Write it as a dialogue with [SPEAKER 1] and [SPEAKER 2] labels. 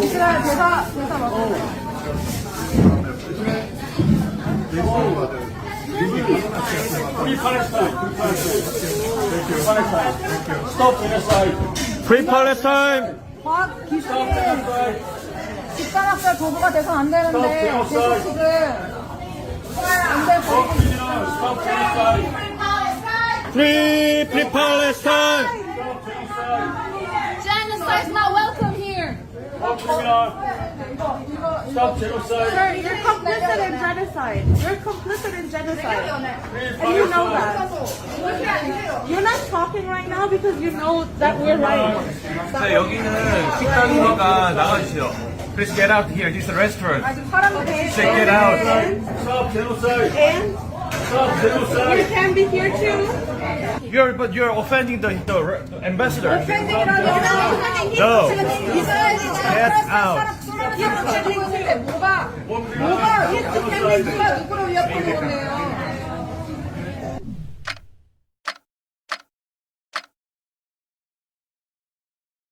[SPEAKER 1] 이스라엘 대사 맞아요.
[SPEAKER 2] Free Palestine. Thank you. Palestine. Stop genocide.
[SPEAKER 3] Free Palestine.
[SPEAKER 1] 과학 기술이 집단학살 도구가 돼서는 안 되는데 계속 지금 안될
[SPEAKER 2] Stop criminal. Stop genocide.
[SPEAKER 3] Free Palestine.
[SPEAKER 2] Stop genocide.
[SPEAKER 4] Genocide is not welcome here.
[SPEAKER 2] Stop criminal. Stop genocide.
[SPEAKER 5] Sir, you're complicit in genocide. You're complicit in genocide.
[SPEAKER 2] Free
[SPEAKER 5] And you know
[SPEAKER 2] Palestine.
[SPEAKER 5] that. You're not talking right now because you know that we're right.
[SPEAKER 3] 자, 여기는 식당이니까 나가주시죠. Please get out here. This is a restaurant.
[SPEAKER 1] 아직 사람들이
[SPEAKER 3] Check it out.
[SPEAKER 2] Stop genocide.
[SPEAKER 5] And
[SPEAKER 2] Stop
[SPEAKER 5] you
[SPEAKER 2] genocide.
[SPEAKER 5] can be here too.
[SPEAKER 3] But you're offending the ambassador.
[SPEAKER 1] no.
[SPEAKER 3] Get out.
[SPEAKER 1] 뭐가 누구를 위협하는 건데요?